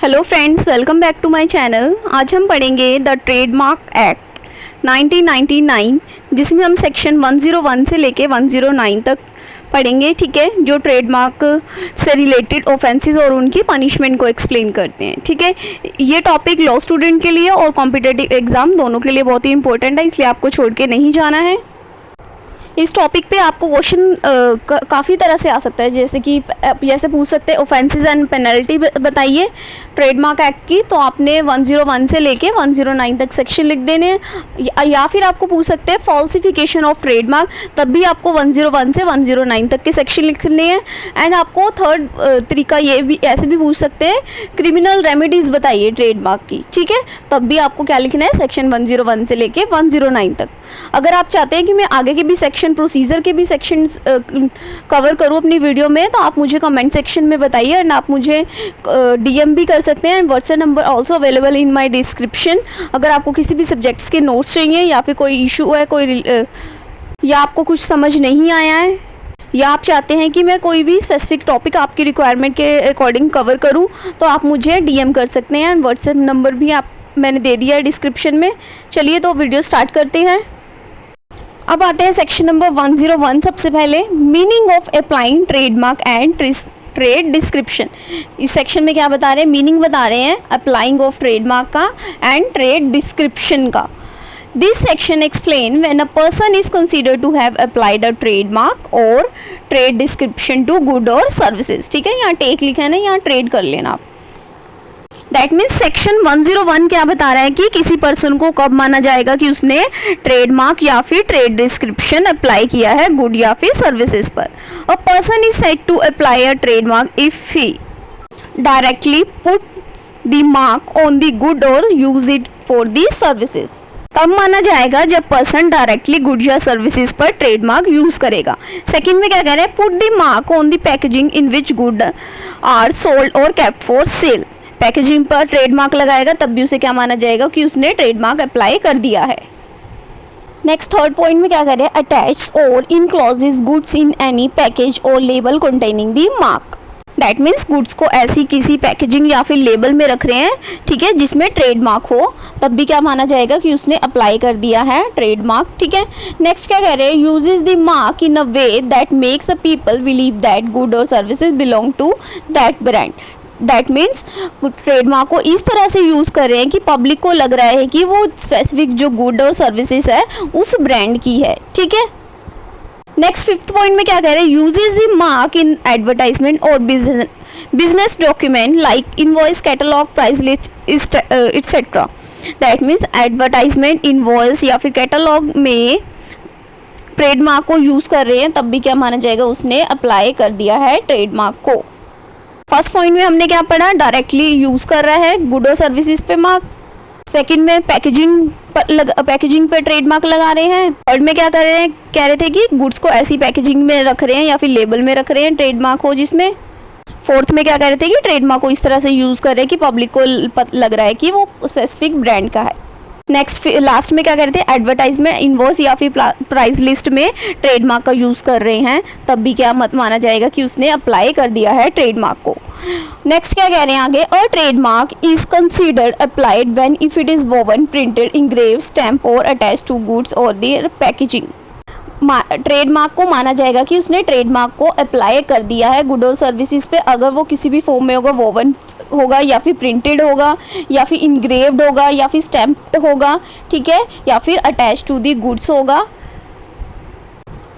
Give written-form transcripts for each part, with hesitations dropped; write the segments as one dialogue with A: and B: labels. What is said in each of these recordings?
A: Hello friends, welcome back to my channel. आज हम पढ़ेंगे द ट्रेडमार्क एक्ट 1999, जिसमें हम सेक्शन 101 से लेके 109 तक पढ़ेंगे। ठीक है, जो ट्रेडमार्क से रिलेटेड ऑफेंसेस और उनकी पनिशमेंट को एक्सप्लेन करते हैं। ठीक है, ये टॉपिक लॉ स्टूडेंट के लिए और कॉम्पिटिटिव एग्ज़ाम दोनों के लिए बहुत ही इंपॉर्टेंट है, इसलिए आपको छोड़ के नहीं जाना है। इस टॉपिक पे आपको क्वेश्चन काफ़ी तरह से आ सकता है, जैसे पूछ सकते हैं ऑफेंसेस एंड पेनल्टी बताइए ट्रेडमार्क एक्ट की, तो आपने 101 से लेके 109 तक सेक्शन लिख देने हैं। या फिर आपको पूछ सकते हैं फॉल्सिफिकेशन ऑफ ट्रेडमार्क, तब भी आपको 101 से 109 तक के सेक्शन लिखने हैं। एंड आपको थर्ड तरीका ये भी ऐसे भी पूछ सकते हैं क्रिमिनल रेमेडीज़ बताइए ट्रेडमार्क की। ठीक है, तब भी आपको क्या लिखना है, सेक्शन 101 से लेके 109 तक। अगर आप चाहते हैं कि मैं आगे के भी सेक्शन प्रोसीजर के भी सेक्शन कवर करूँ अपनी वीडियो में, तो आप मुझे कमेंट सेक्शन में बताइए एंड आप मुझे डीएम भी कर सकते हैं। And WhatsApp number also available in my description. अगर आपको किसी भी सब्जेक्ट्स के नोट्स चाहिए या फिर कोई इशू है, या आपको कुछ समझ नहीं आया है, या आप चाहते हैं कि मैं कोई भी स्पेसिफिक टॉपिक आपकी रिक्वायरमेंट के अकॉर्डिंग कवर करूं, तो आप मुझे डीएम कर सकते हैं। एंड व्हाट्सएप नंबर भी मैंने दे दिया है डिस्क्रिप्शन में। चलिए तो वीडियो स्टार्ट करते हैं। अब आते हैं सेक्शन नंबर 101। सबसे पहले meaning of applying trademark and trade description. इस सेक्शन में क्या बता रहे हैं, मीनिंग बता रहे हैं अप्लाइंग ऑफ ट्रेडमार्क का एंड ट्रेड डिस्क्रिप्शन का। This section explain when a person is considered to have applied a trademark और ट्रेड डिस्क्रिप्शन टू गुड और सर्विसेज। ठीक है, यहाँ टेक लिखा है ना, यहाँ ट्रेड कर लेना आप। दैट मीन्स सेक्शन 101 क्या बता रहा है कि किसी पर्सन को कब माना जाएगा कि उसने ट्रेडमार्क या फिर ट्रेड डिस्क्रिप्शन अप्लाई किया है गुड या फिर सर्विसेज पर। A person is said to apply a trademark if he directly put the mark on the good or use it for the services. तब माना जाएगा जब पर्सन डायरेक्टली गुड या सर्विसेज पर ट्रेडमार्क यूज करेगा। सेकंड में क्या कह रहे हैं, put the mark on the packaging in which good are sold or kept for sale. Packaging पर ट्रेडमार्क लगाएगा तब भी उसे क्या माना जाएगा कि उसने ट्रेडमार्क अप्लाई कर दिया है। नेक्स्ट थर्ड पॉइंट में क्या कर रहे हैं, अटैच और इनक्लोजेस गुड्स इन एनी पैकेज और label containing the mark. That means goods को ऐसी किसी पैकेजिंग या फिर लेबल में रख रहे हैं, ठीक है, जिसमें ट्रेडमार्क हो, तब भी क्या माना जाएगा कि उसने अप्लाई कर दिया है ट्रेडमार्क। ठीक है, नेक्स्ट क्या कह रहे हैं, uses the mark in a way that makes the people believe that good और services belong to that brand. That means trademark को इस तरह से यूज़ कर रहे हैं कि पब्लिक को लग रहा है कि वो स्पेसिफिक जो गुड और सर्विसेज है उस ब्रांड की है। ठीक है, नेक्स्ट फिफ्थ पॉइंट में क्या कह रहे हैं, uses the mark in advertisement or business document like invoice, catalog, price list etcetera. That means advertisement, invoice या फिर कैटलॉग में ट्रेडमार्क को यूज़ कर रहे हैं, तब भी क्या माना जाएगा, उसने अप्लाई कर दिया है ट्रेडमार्क को। फर्स्ट पॉइंट में हमने क्या पढ़ा, डायरेक्टली यूज़ कर रहा है गुड और सर्विसेज पे मार्क। सेकंड में पैकेजिंग पे ट्रेडमार्क लगा रहे हैं। थर्ड में क्या कर रहे हैं, कह रहे थे कि गुड्स को ऐसी पैकेजिंग में रख रहे हैं या फिर लेबल में रख रहे हैं ट्रेडमार्क हो जिसमें। फोर्थ में क्या कह रहे थे कि ट्रेडमार्क को इस तरह से यूज़ कर रहे हैं कि पब्लिक को लग रहा है कि वो स्पेसिफिक ब्रांड का है। नेक्स्ट लास्ट में क्या करते हैं, एडवर्टाइजमेंट, इनवॉइस या फिर प्राइस लिस्ट में ट्रेडमार्क का यूज़ कर रहे हैं, तब भी क्या मत माना जाएगा कि उसने अप्लाई कर दिया है ट्रेडमार्क को। नेक्स्ट क्या कह रहे हैं आगे, a trademark is considered applied when if it is woven, printed, engrave, stamp or attach to goods or their packaging. Trademark को माना जाएगा कि उसने ट्रेडमार्क को अप्लाई कर दिया है गुड और सर्विसेज पे अगर वो किसी भी फॉर्म में होगा, वोवन होगा या फिर प्रिंटेड होगा या फिर इंग्रेव्ड होगा या फिर स्टैम्प्ड होगा, ठीक है, या फिर अटैच टू दी गुड्स होगा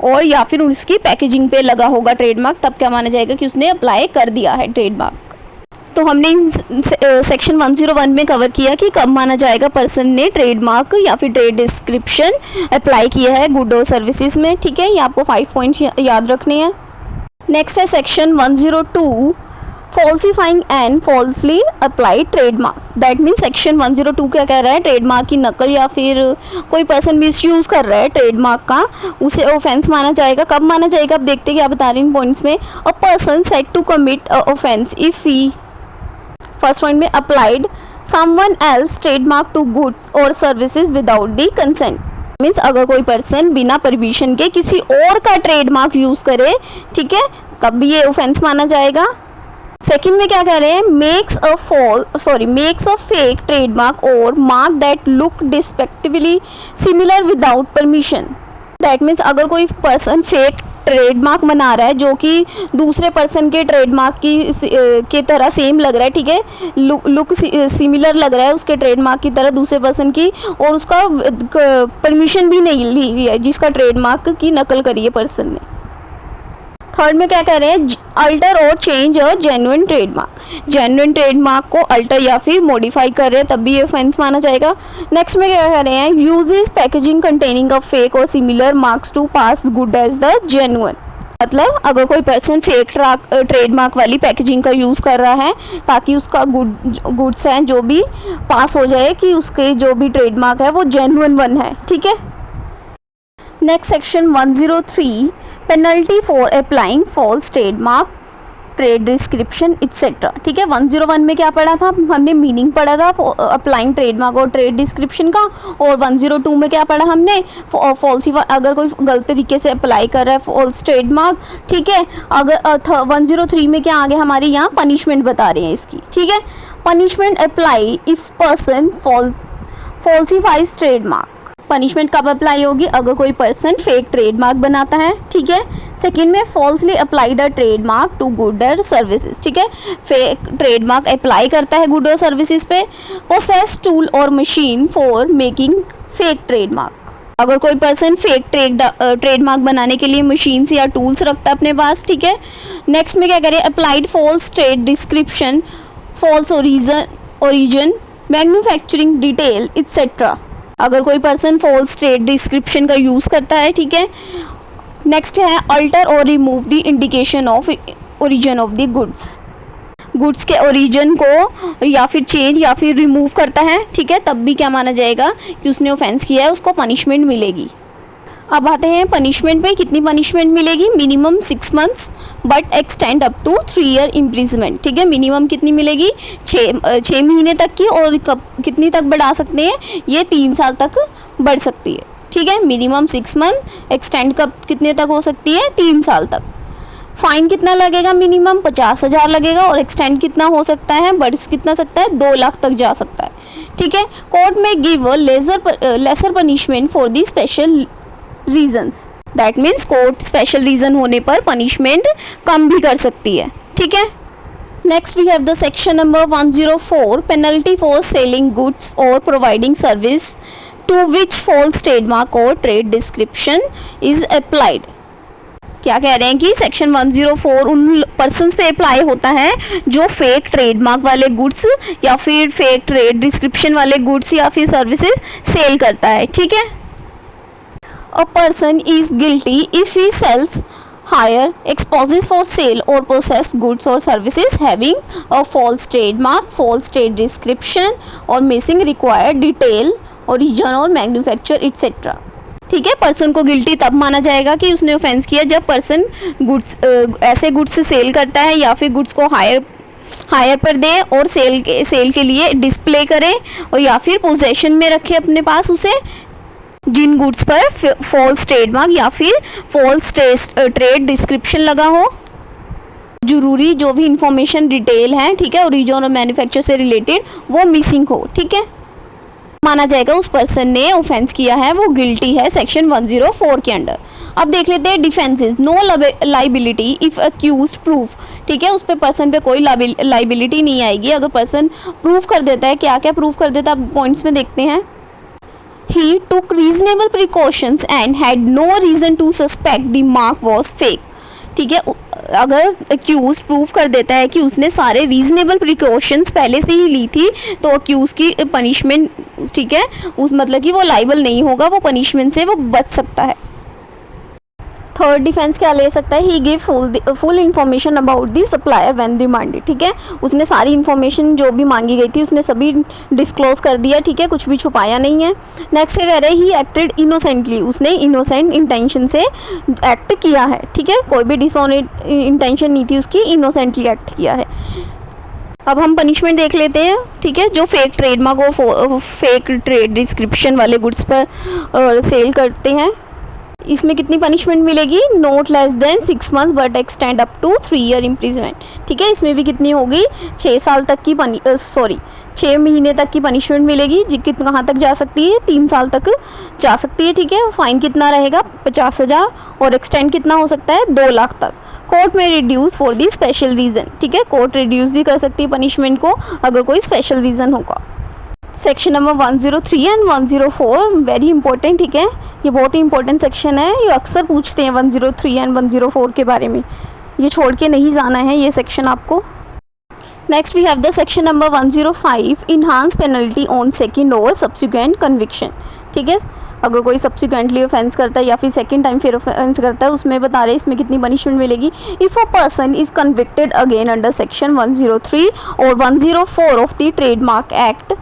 A: और या फिर उसकी पैकेजिंग पे लगा होगा ट्रेडमार्क, तब क्या माना जाएगा कि उसने अप्लाई कर दिया है ट्रेडमार्क। तो हमने सेक्शन 101 में कवर किया कि कब माना जाएगा पर्सन ने ट्रेडमार्क या फिर ट्रेड डिस्क्रिप्शन अप्लाई किया है गुड और सर्विसेज में। ठीक है, ये आपको 5 पॉइंट्स याद रखने हैं। नेक्स्ट है section 102, फॉल्सिफाइंग and falsely applied trademark. That means section 102 क्या कह रहा है, ट्रेडमार्क की नकल या फिर कोई पर्सन मिसयूज़ कर रहा है ट्रेडमार्क का, उसे ऑफेंस माना जाएगा। कब माना जाएगा, अब देखते हैं क्या बता रहे हैं इन पॉइंट्स में। A person said to commit a offence if he, first point में, applied someone else trademark to goods or services without the consent. मीन्स अगर कोई पर्सन बिना परमिशन के किसी और का ट्रेडमार्क यूज़ करे, ठीक है, तब भी ये ऑफेंस माना जाएगा। सेकंड में क्या कह रहे हैं, makes a fake trademark or mark that look deceptively similar without permission. That means अगर कोई पर्सन फेक ट्रेडमार्क बना रहा है जो कि दूसरे पर्सन के ट्रेडमार्क की तरह सेम लग रहा है, ठीक है, लुक सिमिलर लग रहा है उसके ट्रेडमार्क की तरह दूसरे पर्सन की, और उसका परमिशन भी नहीं ली हुई है जिसका ट्रेडमार्क की नकल करी है पर्सन ने। थर्ड में क्या कह रहे हैं, अल्टर और चेंज अ जेन्युइन ट्रेडमार्क को अल्टर या फिर मॉडिफाई कर रहे हैं तब भी ये ऑफेंस माना जाएगा। नेक्स्ट में क्या कह रहे हैं, uses packaging containing a fake or similar marks to pass good as the genuine. मतलब अगर कोई पर्सन फेक ट्रेडमार्क वाली पैकेजिंग का यूज़ कर रहा है ताकि उसका गुड्स हैं जो भी पास हो जाए कि उसके जो भी ट्रेडमार्क है वो जेन्युइन वन है, ठीक है। Next section 103 penalty for applying false trademark, trade description etcetera, ठीक है। 101 में क्या पढ़ा था, हमने मीनिंग पढ़ा था अप्लाइंग ट्रेडमार्क और ट्रेड डिस्क्रिप्शन का, और 102 में क्या पढ़ा हमने, फॉल्सीफाई अगर कोई गलत तरीके से अप्लाई कर रहा है फॉल्स ट्रेडमार्क, ठीक है। अगर 103 में क्या आगे हमारे यहाँ पनिशमेंट बता रहे हैं इसकी, ठीक है। Punishment apply if person falsifies trademark, punishment कब अप्लाई होगी, अगर कोई पर्सन फेक ट्रेडमार्क बनाता है, ठीक है। सेकंड में falsely applied a trademark to good और सर्विसेज, ठीक है, फेक ट्रेडमार्क अप्लाई करता है गुड और सर्विसेज पे। पोसेस टूल और machine for making fake trademark, अगर कोई पर्सन फेक ट्रेडमार्क बनाने के लिए मशीन्स या टूल्स रखता है अपने पास, ठीक है। नेक्स्ट में क्या करें, applied false trade description, false origin, manufacturing detail etcetera, अगर कोई पर्सन फॉल्स ट्रेड डिस्क्रिप्शन का यूज़ करता है, ठीक है। नेक्स्ट है अल्टर और remove the indication of origin of the goods के ओरिजिन को या फिर चेंज या फिर रिमूव करता है, ठीक है, तब भी क्या माना जाएगा कि उसने ऑफेंस किया है, उसको पनिशमेंट मिलेगी। अब आते हैं पनिशमेंट पे, कितनी पनिशमेंट मिलेगी, minimum 6 months but extend up to 3 year imprisonment, ठीक है। मिनिमम कितनी मिलेगी, 6 महीने तक की, और कितनी तक बढ़ा सकते हैं, ये 3 साल तक बढ़ सकती है, ठीक है। मिनिमम 6 मंथ, एक्सटेंड कब कितने तक हो सकती है, 3 साल तक। फाइन कितना लगेगा, मिनिमम 50,000 लगेगा, और एक्सटेंड कितना हो सकता है, बढ़ कितना सकता है, 2 लाख तक जा सकता है, ठीक है। कोर्ट में give lesser punishment for the special reasons, that means court special reason होने पर पनिशमेंट कम भी कर सकती है, ठीक है। Next we have the section number 104 penalty for selling goods or providing service to which false trademark और ट्रेड डिस्क्रिप्शन इज अप्लाइड। क्या कह रहे हैं कि सेक्शन 104 उन पर्सन्स पे अप्लाई होता है जो फेक ट्रेडमार्क वाले गुड्स या फिर फेक ट्रेड डिस्क्रिप्शन वाले गुड्स या फिर सर्विसेज सेल करता है, ठीक है। A person is guilty if he sells, hire, exposes for sale or possess goods or services having a false trademark, false trade description or missing required detail, origin और manufacture etc. ठीक है, person को guilty तब माना जाएगा कि उसने offence किया जब पर्सन ऐसे गुड्स सेल करता है या फिर गुड्स को हायर पर दे और सेल के लिए डिस्प्ले करे और या फिर पोजेशन में रखे अपने पास उसे, जिन गुड्स पर फॉल्स ट्रेडमार्क या फिर फॉल्स ट्रेड डिस्क्रिप्शन लगा हो, जरूरी जो भी इंफॉर्मेशन डिटेल है, ठीक है, ओरिजिन और मैन्युफैक्चर से रिलेटेड वो मिसिंग हो, ठीक है, माना जाएगा उस पर्सन ने ऑफेंस किया है, वो गिल्टी है सेक्शन 104 के अंडर। अब देख लेते हैं defences. No liability if accused proof, ठीक है, उस पे पर्सन पे कोई लाइबिलिटी नहीं आएगी अगर पर्सन प्रूफ कर देता है। क्या क्या प्रूफ कर देता है, अब पॉइंट्स में देखते हैं। He took reasonable precautions and had no reason to suspect the mark was fake, ठीक है। अगर अक्यूज प्रूफ कर देता है कि उसने सारे रीजनेबल प्रिकॉशंस पहले से ही ली थी तो अक्यूज की पनिशमेंट, ठीक है, उस मतलब कि वो लाइबल नहीं होगा, वो पनिशमेंट से वो बच सकता है। थर्ड डिफेंस क्या ले सकता है, he give full information about the supplier when demanded, ठीक है, उसने सारी इन्फॉर्मेशन जो भी मांगी गई थी उसने सभी डिस्क्लोज कर दिया, ठीक है, कुछ भी छुपाया नहीं है। नेक्स्ट क्या कह रहे हैं, ही एक्टेड इनोसेंटली, उसने इनोसेंट इंटेंशन से एक्ट किया है, ठीक है, कोई भी डिसऑनेस्ट इंटेंशन नहीं थी उसकी, इनोसेंटली एक्ट किया है। अब हम पनिशमेंट देख लेते हैं, ठीक है, जो फेक ट्रेडमार्क और फेक ट्रेड डिस्क्रिप्शन वाले गुड्स पर सेल करते हैं इसमें कितनी पनिशमेंट मिलेगी, not less than 6 months but extend up to 3 year imprisonment. ठीक है, इसमें भी कितनी होगी, 6 साल तक की 6 महीने तक की पनिशमेंट मिलेगी, जी कहाँ तक जा सकती है, 3 साल तक जा सकती है। ठीक है, फाइन कितना रहेगा, 50,000 और एक्सटेंड कितना हो सकता है, 2 लाख तक। कोर्ट में reduce for the special reason. ठीक है, कोर्ट रिड्यूस भी कर सकती है पनिशमेंट को अगर कोई स्पेशल रीज़न होगा। Section number 103 and 104 very important. ठीक है, ये बहुत ही इंपॉर्टेंट सेक्शन है, ये अक्सर पूछते हैं 103 एंड 104 के बारे में, ये छोड़ के नहीं जाना है ये सेक्शन आपको। Next we have the section number 105 enhance penalty on second और सब्सिक्वेंट कन्विक्शन। ठीक है, अगर कोई सब्सिक्वेंटली ऑफेंस करता है या फिर सेकेंड टाइम फिर ऑफेंस करता है, उसमें बता रहे हैं इसमें कितनी पनिशमेंट मिलेगी। If a person is convicted again under section 103 और 104 of the trademark act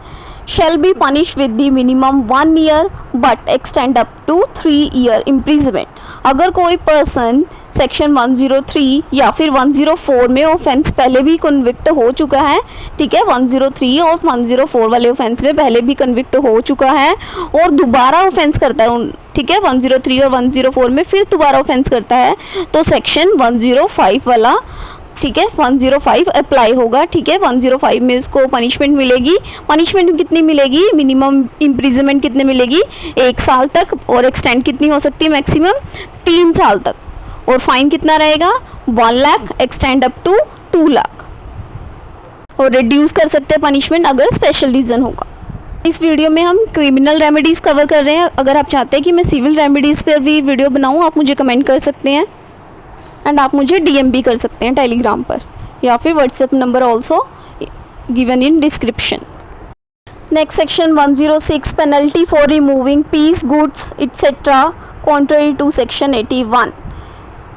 A: shall be punished with the minimum 1 year but extend up to 3 year imprisonment। अगर कोई पर्सन सेक्शन 103 या फिर 104 में ऑफेंस पहले भी कन्विक्ट हो चुका है, ठीक है, 103 और 104 वाले ऑफेंस में पहले भी कन्विक्ट हो चुका है और दोबारा ऑफेंस करता है, ठीक है, 103 और 104 में फिर दोबारा ऑफेंस करता है, तो सेक्शन 105 वाला, ठीक है, 105 अप्लाई होगा। ठीक है, 105 में इसको पनिशमेंट मिलेगी। पनिशमेंट कितनी मिलेगी, मिनिमम इम्प्रिजनमेंट कितने मिलेगी, 1 साल तक और एक्सटेंड कितनी हो सकती है, मैक्सिमम 3 साल तक, और फाइन कितना रहेगा, 1 lakh extend up to 2 lakh, और रिड्यूस कर सकते हैं पनिशमेंट अगर स्पेशल रीज़न होगा। इस वीडियो में हम क्रिमिनल रेमेडीज़ कवर कर रहे हैं। अगर आप चाहते हैं कि मैं सिविल रेमेडीज़ पर भी वीडियो बनाऊँ, आप मुझे कमेंट कर सकते हैं एंड आप मुझे DM भी कर सकते हैं टेलीग्राम पर, या फिर WhatsApp number also given in description. Next section 106 penalty for removing piece goods etcetera contrary to section 81।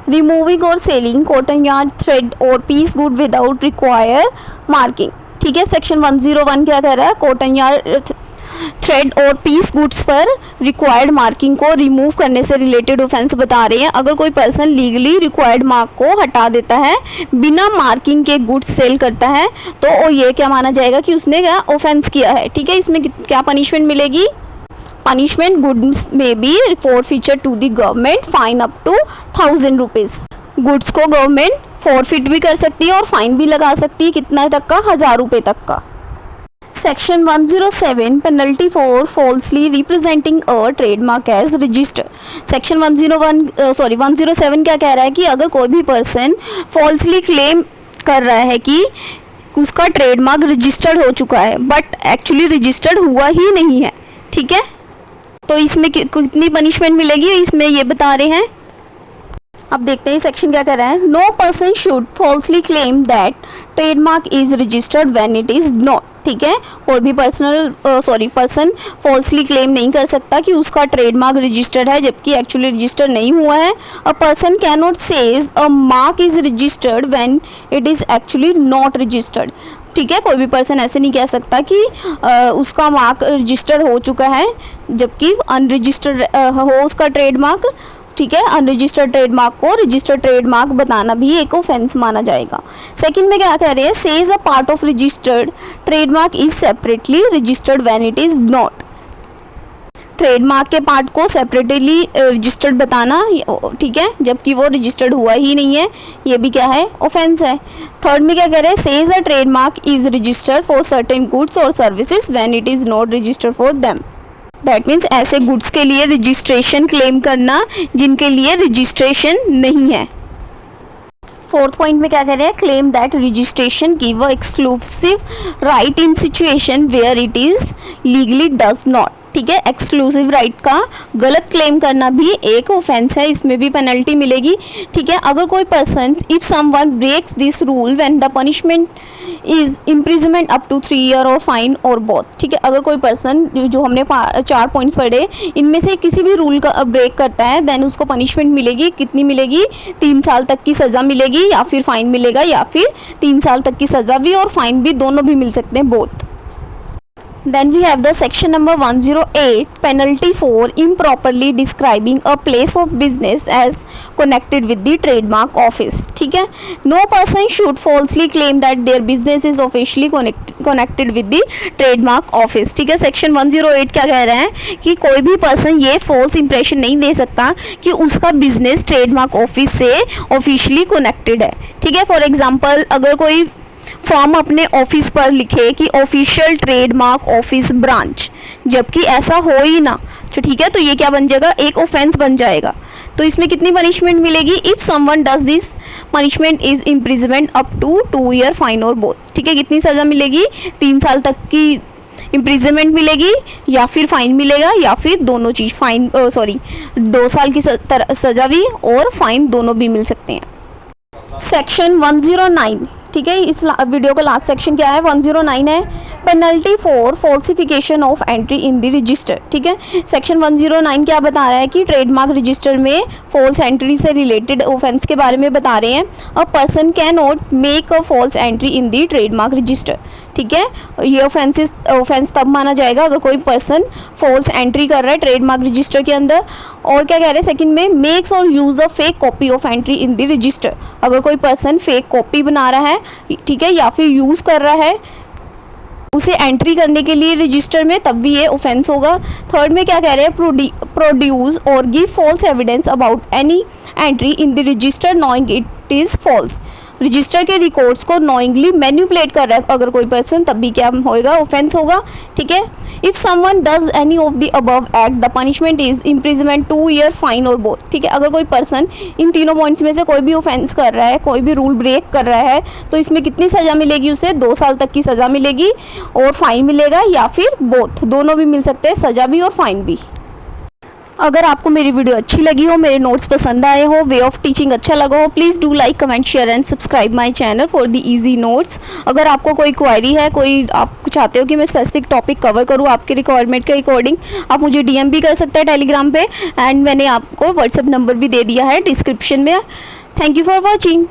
A: Removing और सेलिंग कॉटन यार्ड थ्रेड और piece good without require marking. ठीक है, सेक्शन 101 क्या कह रहा है, कॉटन यार्ड थ्रेड और piece goods पर रिक्वायर्ड मार्किंग को रिमूव करने से रिलेटेड ऑफेंस बता रहे हैं। अगर कोई पर्सन लीगली रिक्वायर्ड मार्क को हटा देता है, बिना मार्किंग के गुड्स सेल करता है, तो ये क्या माना जाएगा कि उसने क्या ऑफेंस किया है। ठीक है, इसमें क्या पनिशमेंट मिलेगी, पनिशमेंट गुड्स में be forfeiture to the government, fine up to 1000 rupees. Goods को गवर्नमेंट फॉरफिट भी कर सकती है और फाइन भी लगा सकती है, कितना तक का, 1000 रुपये तक का। Section 107 penalty for falsely representing a trademark as register. Section 107 क्या कह रहा है कि अगर कोई भी पर्सन फॉल्सली क्लेम कर रहा है कि उसका ट्रेडमार्क रजिस्टर्ड हो चुका है बट एक्चुअली रजिस्टर्ड हुआ ही नहीं है, ठीक है, तो इसमें कितनी पनिशमेंट मिलेगी, इसमें ये बता रहे हैं। अब देखते हैं सेक्शन क्या कह रहा है। No person should falsely claim that trademark is registered when it is not. ठीक है, कोई भी पर्सन फॉल्सली क्लेम नहीं कर सकता कि उसका ट्रेडमार्क रजिस्टर्ड है जबकि एक्चुअली रजिस्टर नहीं हुआ है। अ person can not says a mark is registered when it is actually not registered. ठीक है, कोई भी पर्सन ऐसे नहीं कह सकता कि उसका मार्क रजिस्टर्ड हो चुका है जबकि अनरजिस्टर्ड हो उसका ट्रेडमार्क। ठीक है, अनरजिस्टर्ड ट्रेडमार्क को रजिस्टर्ड ट्रेडमार्क बताना भी एक ऑफेंस माना जाएगा। सेकंड में क्या कह रहे हैं, says a part of registered trademark is separately registered when it is not. Trademark के पार्ट को सेपरेटली रजिस्टर्ड बताना, ठीक है, जबकि वो रजिस्टर्ड हुआ ही नहीं है, ये भी क्या है, ऑफेंस है। थर्ड में क्या कह रहे हैं, says a trademark is registered for certain goods or services when it is not registered for them. That means ऐसे गुड्स के लिए रजिस्ट्रेशन क्लेम करना जिनके लिए रजिस्ट्रेशन नहीं है। फोर्थ पॉइंट में क्या कह रहे हैं, claim that registration give a exclusive right in situation where it is legally does not. ठीक है, एक्सक्लूसिव राइट का गलत क्लेम करना भी एक ऑफेंस है, इसमें भी पेनल्टी मिलेगी। ठीक है, अगर कोई person if someone breaks this rule when the punishment is imprisonment up to 3 year और फाइन और बोथ। ठीक है, अगर कोई पर्सन जो हमने 4 पॉइंट्स पढ़े इनमें से किसी भी रूल का ब्रेक करता है देन उसको पनिशमेंट मिलेगी, कितनी मिलेगी, 3 साल तक की सज़ा मिलेगी या फिर फाइन मिलेगा, या फिर 3 साल तक की सज़ा भी और फाइन भी दोनों भी मिल सकते हैं, both. Then we have the section number 108, penalty for improperly describing a place of business as connected with the trademark office. ठीक है, no person should falsely claim that their business is officially connected with the trademark office. ठीक है, section 108 क्या कह रहे हैं कि कोई भी पर्सन ये फॉल्स इंप्रेशन नहीं दे सकता कि उसका बिजनेस ट्रेडमार्क ऑफिस से ऑफिशियली कनेक्टेड है. ठीक है, फॉर एग्जांपल अगर कोई फॉर्म अपने ऑफिस पर लिखे कि ऑफिशियल ट्रेडमार्क ऑफिस ब्रांच, जबकि ऐसा हो ही ना, तो ठीक है, तो ये क्या बन जाएगा, एक ऑफेंस बन जाएगा. तो इसमें कितनी पनिशमेंट मिलेगी, if someone does this punishment is imprisonment up to 2 year fine और बोथ. ठीक है, कितनी सज़ा मिलेगी, 3 साल तक की इम्प्रिजमेंट मिलेगी या फिर फाइन मिलेगा या फिर दोनों चीज़, फाइन 2 साल की सज़ा भी और फाइन दोनों भी मिल सकते हैं. सेक्शन 109. ठीक है, इस वीडियो का लास्ट सेक्शन क्या है, 109 है, penalty for falsification of entry in the register. ठीक है, सेक्शन 109 क्या बता रहा है कि ट्रेडमार्क रजिस्टर में फॉल्स एंट्री से रिलेटेड ऑफेंस के बारे में बता रहे हैं. A person can not make a false entry in the trademark register. ठीक है, ये ऑफेंस तब माना जाएगा अगर कोई पर्सन फॉल्स एंट्री कर रहा है ट्रेडमार्क रजिस्टर के अंदर. और क्या कह रहे हैं सेकंड में, मेक्स और use a fake copy of entry in the register. अगर कोई पर्सन फेक कॉपी बना रहा है, ठीक है, या फिर यूज़ कर रहा है उसे एंट्री करने के लिए रजिस्टर में, तब भी ये ऑफेंस होगा. थर्ड में क्या कह रहे हैं, प्रोड्यूस और give false evidence about any entry in the register knowing it is false. Register के रिकॉर्ड्स को नोइंगली मैनिपुलेट कर रहा है अगर कोई पर्सन, तब भी क्या होएगा, ऑफेंस होगा. ठीक है, if someone does any of the above act the punishment is imprisonment 2 year fine और बोथ. ठीक है, अगर कोई पर्सन इन तीनों पॉइंट्स में से कोई भी ऑफेंस कर रहा है, कोई भी रूल ब्रेक कर रहा है, तो इसमें कितनी सज़ा मिलेगी, उसे 2 साल तक की सज़ा मिलेगी और फाइन मिलेगा या फिर बोथ, दोनों भी मिल सकते हैं, सज़ा भी और फाइन भी. अगर आपको मेरी वीडियो अच्छी लगी हो, मेरे नोट्स पसंद आए हो, वे ऑफ टीचिंग अच्छा लगा हो, please do like, comment, share and subscribe my channel for the easy notes. अगर आपको कोई क्वेरी है, कोई आप चाहते हो कि मैं स्पेसिफिक टॉपिक कवर करूँ आपके रिक्वायरमेंट के अकॉर्डिंग, आप मुझे DM भी कर सकते हैं टेलीग्राम पे, एंड मैंने आपको व्हाट्सएप नंबर भी दे दिया है डिस्क्रिप्शन में. Thank you for watching.